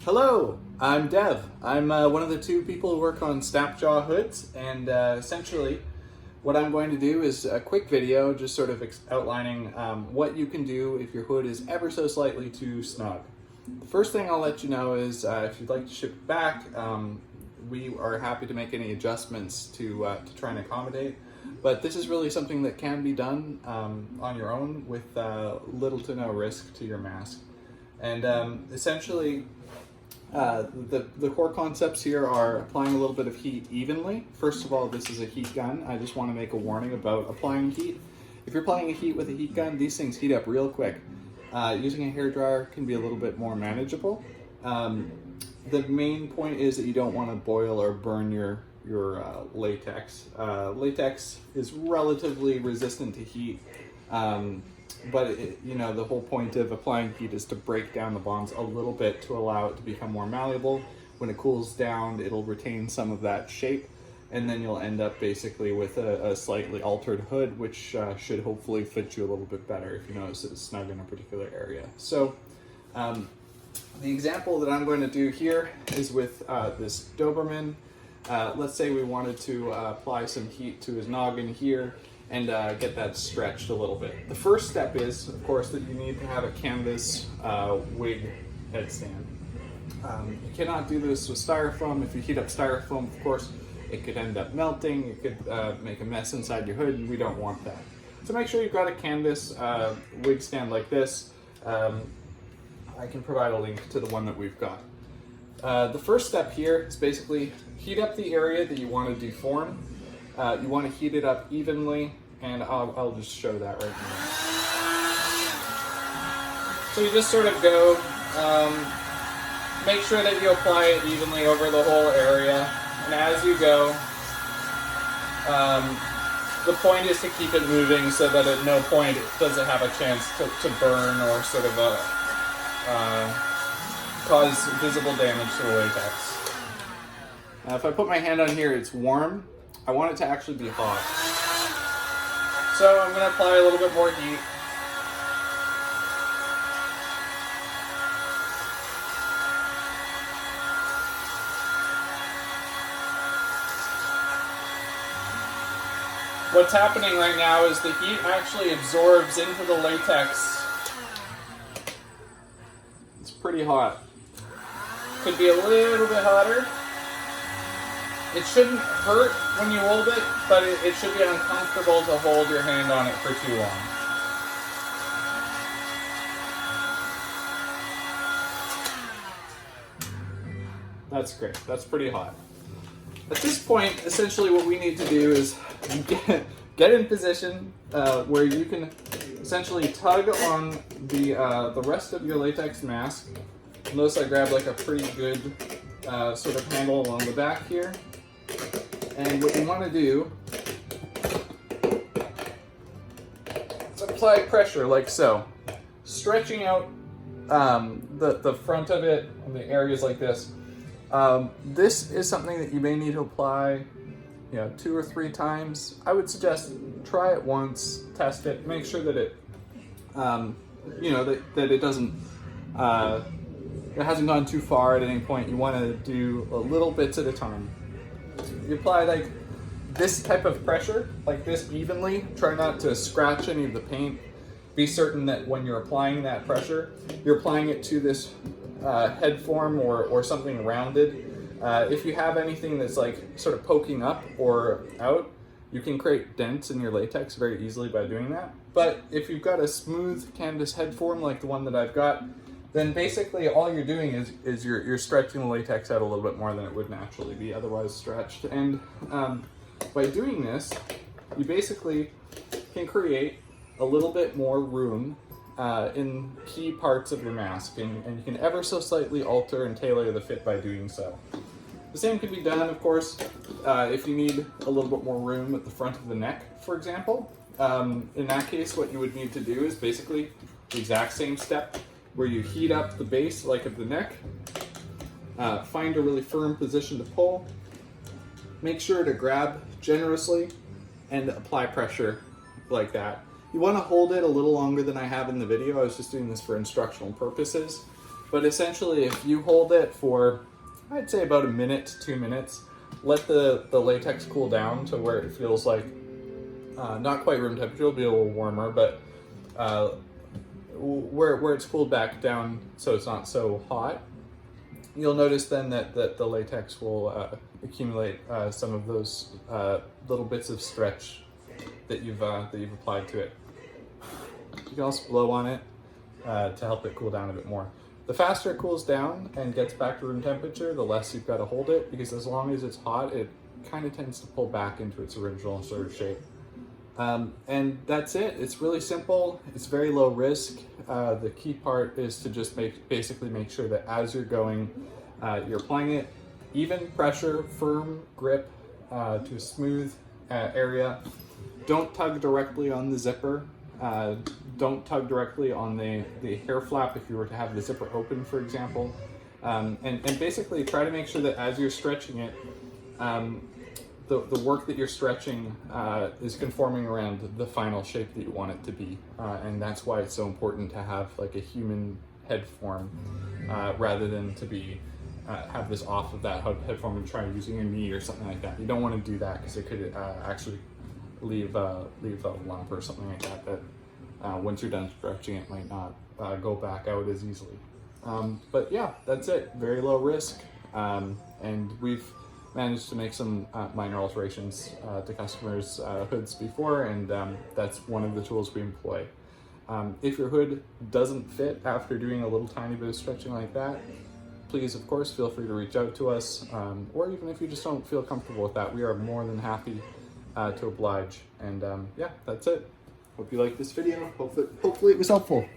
Hello, I'm Dev. I'm one of the two people who work on SnapJaw hoods, and essentially what I'm going to do is a quick video just sort of outlining what you can do if your hood is ever so slightly too snug. The first thing I'll let you know is if you'd like to ship it back, we are happy to make any adjustments to try and accommodate, but this is really something that can be done on your own with little to no risk to your mask. And essentially, the core concepts here are applying a little bit of heat evenly. First of all, this is a heat gun. I just want to make a warning about applying heat. If you're applying heat with a heat gun, these things heat up real quick. Using a hairdryer can be a little bit more manageable. The main point is that you don't want to boil or burn your latex. Latex is relatively resistant to heat. But the whole point of applying heat is to break down the bonds a little bit to allow it to become more malleable. When it cools down, it'll retain some of that shape, and then you'll end up basically with a slightly altered hood, which should hopefully fit you a little bit better if you notice it's snug in a particular area. So the example that I'm going to do here is with this Doberman. Let's say we wanted to apply some heat to his noggin here and get that stretched a little bit. The first step is, of course, that you need to have a canvas wig headstand. You cannot do this with styrofoam. If you heat up styrofoam, of course, it could end up melting. It could make a mess inside your hood, and we don't want that. So make sure you've got a canvas wig stand like this. I can provide a link to the one that we've got. The first step here is basically heat up the area that you want to deform. You want to heat it up evenly, and I'll just show that right now. So you just sort of go, make sure that you apply it evenly over the whole area, and as you go, the point is to keep it moving so that at no point it doesn't have a chance to burn or sort of cause visible damage to the latex. Now if I put my hand on here, it's warm. I want it to actually be hot. So I'm going to apply a little bit more heat. What's happening right now is the heat actually absorbs into the latex. It's pretty hot. Could be a little bit hotter. It shouldn't hurt when you hold it, but it should be uncomfortable to hold your hand on it for too long. That's great. That's pretty hot. At this point, essentially what we need to do is get in position where you can essentially tug on the rest of your latex mask. Notice I grabbed like a pretty good sort of handle along the back here. And what you want to do is apply pressure like so, stretching out the front of it and the areas like this. This is something that you may need to apply 2 or 3 times. I would suggest try it once, test it, make sure that it that it doesn't it hasn't gone too far at any point. You want to do a little bits at a time. You apply like this type of pressure, like this evenly. Try not to scratch any of the paint. Be certain that when you're applying that pressure, you're applying it to this head form or something rounded. If you have anything that's like sort of poking up or out, you can create dents in your latex very easily by doing that. But if you've got a smooth canvas head form like the one that I've got, then basically all you're doing is you're stretching the latex out a little bit more than it would naturally be otherwise stretched. And by doing this, you basically can create a little bit more room in key parts of your mask, and you can ever so slightly alter and tailor the fit by doing so. The same can be done, of course, if you need a little bit more room at the front of the neck, for example. In that case, what you would need to do is basically the exact same step, where you heat up the base like of the neck, find a really firm position to pull, make sure to grab generously, and apply pressure like that. You want to hold it a little longer than I have in the video. I was just doing this for instructional purposes. But essentially, if you hold it for, I'd say about a minute to 2 minutes, let the latex cool down to where it feels like, not quite room temperature, it'll be a little warmer, but where it's cooled back down so it's not so hot, you'll notice then that the latex will accumulate some of those little bits of stretch that you've applied to it. You can also blow on it to help it cool down a bit more. The faster it cools down and gets back to room temperature, the less you've got to hold it, because as long as it's hot, it kind of tends to pull back into its original sort of shape. And that's it. It's really simple. It's very low risk. The key part is to just basically make sure that as you're going, you're applying it, even pressure, firm grip to a smooth area. Don't tug directly on the zipper. Don't tug directly on the hair flap if you were to have the zipper open, for example. And basically try to make sure that as you're stretching it, the work that you're stretching is conforming around the final shape that you want it to be. And that's why it's so important to have like a human head form rather than to be have this off of that head form and try using a knee or something like that. You don't want to do that because it could actually leave a lump or something like that once you're done stretching it might not go back out as easily. But yeah, that's it. Very low risk. And we've managed to make some minor alterations to customers' hoods before, and that's one of the tools we employ. If your hood doesn't fit after doing a little tiny bit of stretching like that, please, of course, feel free to reach out to us, or even if you just don't feel comfortable with that, we are more than happy to oblige. And yeah, that's it. Hope you liked this video. Hopefully it was helpful.